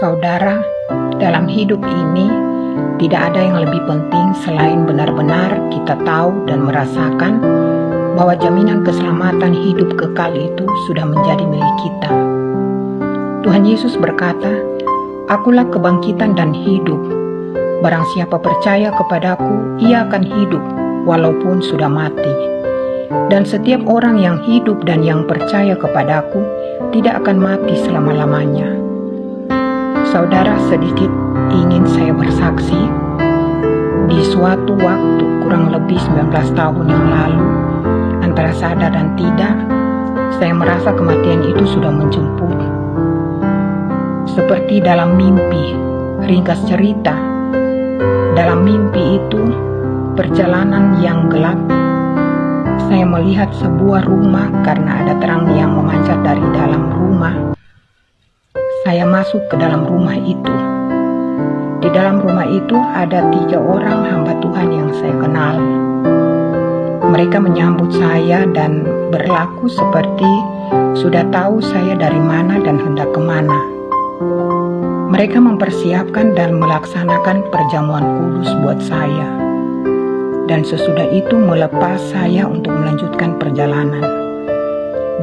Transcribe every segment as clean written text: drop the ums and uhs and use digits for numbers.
Saudara, dalam hidup ini tidak ada yang lebih penting selain benar-benar kita tahu dan merasakan bahwa jaminan keselamatan hidup kekal itu sudah menjadi milik kita. Tuhan Yesus berkata, "Akulah kebangkitan dan hidup. Barang siapa percaya kepadaku, ia akan hidup walaupun sudah mati. Dan setiap orang yang hidup dan yang percaya kepadaku tidak akan mati selama-lamanya." Saudara, sedikit ingin saya bersaksi. Di suatu waktu kurang lebih 19 tahun yang lalu, antara sadar dan tidak, saya merasa kematian itu sudah menjemput. Seperti dalam mimpi, ringkas cerita, dalam mimpi itu, perjalanan yang gelap, saya melihat sebuah rumah karena ada terang yang memancar dari dalam rumah. Saya masuk ke dalam rumah itu. Di dalam rumah itu ada 3 orang hamba Tuhan yang saya kenal. Mereka menyambut saya dan berlaku seperti sudah tahu saya dari mana dan hendak kemana. Mereka mempersiapkan dan melaksanakan perjamuan kudus buat saya. Dan sesudah itu melepas saya untuk melanjutkan perjalanan.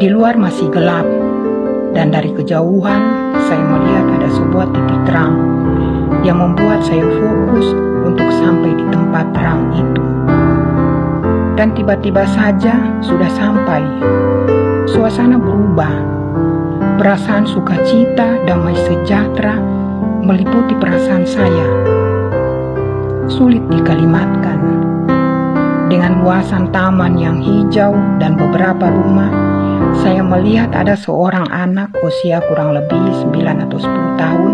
Di luar masih gelap, dan dari kejauhan saya melihat ada sebuah titik terang yang membuat saya fokus untuk sampai di tempat terang itu. Dan tiba-tiba saja sudah sampai. Suasana berubah. Perasaan sukacita, damai sejahtera meliputi perasaan saya. Sulit dikalimatkan. Dengan luasan taman yang hijau dan beberapa rumah, saya melihat ada seorang anak usia kurang lebih 9 atau 10 tahun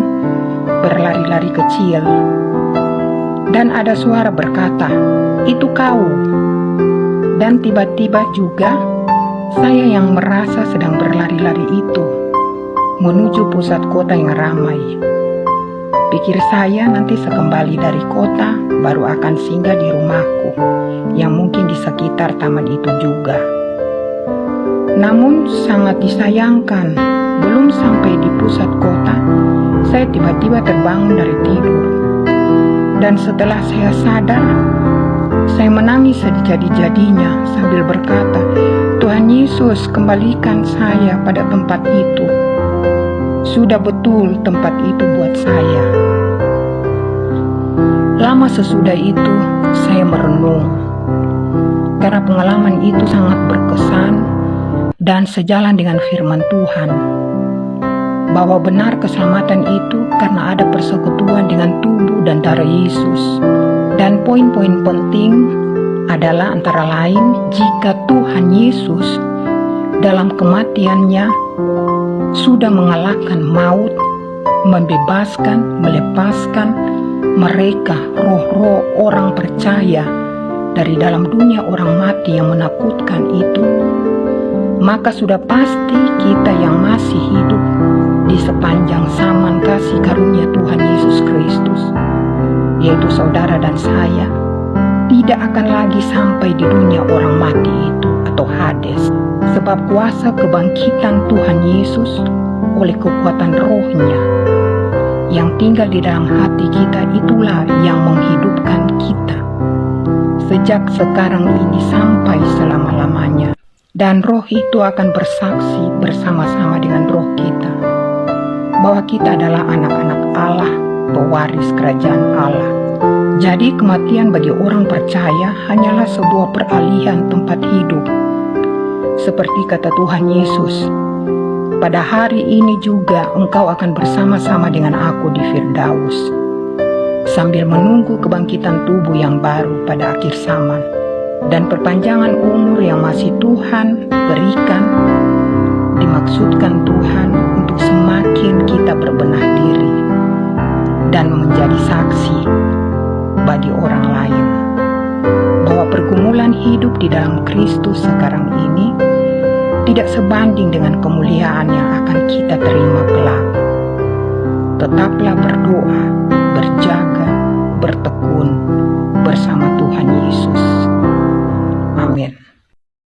berlari-lari kecil. Dan ada suara berkata, "Itu kau." Dan tiba-tiba juga saya yang merasa sedang berlari-lari itu menuju pusat kota yang ramai. Pikir saya nanti sekembali dari kota baru akan singgah di rumahku yang mungkin di sekitar taman itu juga. Namun sangat disayangkan, belum sampai di pusat kota, saya tiba-tiba terbangun dari tidur. Dan setelah saya sadar, saya menangis sejadi-jadinya sambil berkata, "Tuhan Yesus, kembalikan saya pada tempat itu. Sudah betul tempat itu buat saya." Lama sesudah itu, saya merenung. Karena pengalaman itu sangat berkesan dan sejalan dengan firman Tuhan, bahwa benar keselamatan itu karena ada persekutuan dengan tubuh dan darah Yesus. Dan poin-poin penting adalah antara lain, jika Tuhan Yesus dalam kematiannya sudah mengalahkan maut, membebaskan, melepaskan mereka, roh-roh orang percaya dari dalam dunia orang mati yang menakutkan itu, maka sudah pasti kita yang masih hidup di sepanjang zaman kasih karunia Tuhan Yesus Kristus, yaitu saudara dan saya, tidak akan lagi sampai di dunia orang mati itu atau Hades. Sebab kuasa kebangkitan Tuhan Yesus oleh kekuatan rohnya yang tinggal di dalam hati kita itulah yang menghidupkan kita sejak sekarang ini sampai selama-lamanya. Dan roh itu akan bersaksi bersama-sama dengan roh kita bahwa kita adalah anak-anak Allah, pewaris kerajaan Allah. Jadi kematian bagi orang percaya hanyalah sebuah peralihan tempat hidup. Seperti kata Tuhan Yesus, "Pada hari ini juga engkau akan bersama-sama dengan aku di Firdaus," sambil menunggu kebangkitan tubuh yang baru pada akhir zaman. Dan perpanjangan umur yang masih Tuhan berikan, dimaksudkan Tuhan untuk semakin kita berbenah diri dan menjadi saksi bagi orang lain bahwa pergumulan hidup di dalam Kristus sekarang ini tidak sebanding dengan kemuliaan yang akan kita terima kelak. Tetaplah berdoa, berjaga, bertekun bersama Tuhan Yesus. Amin.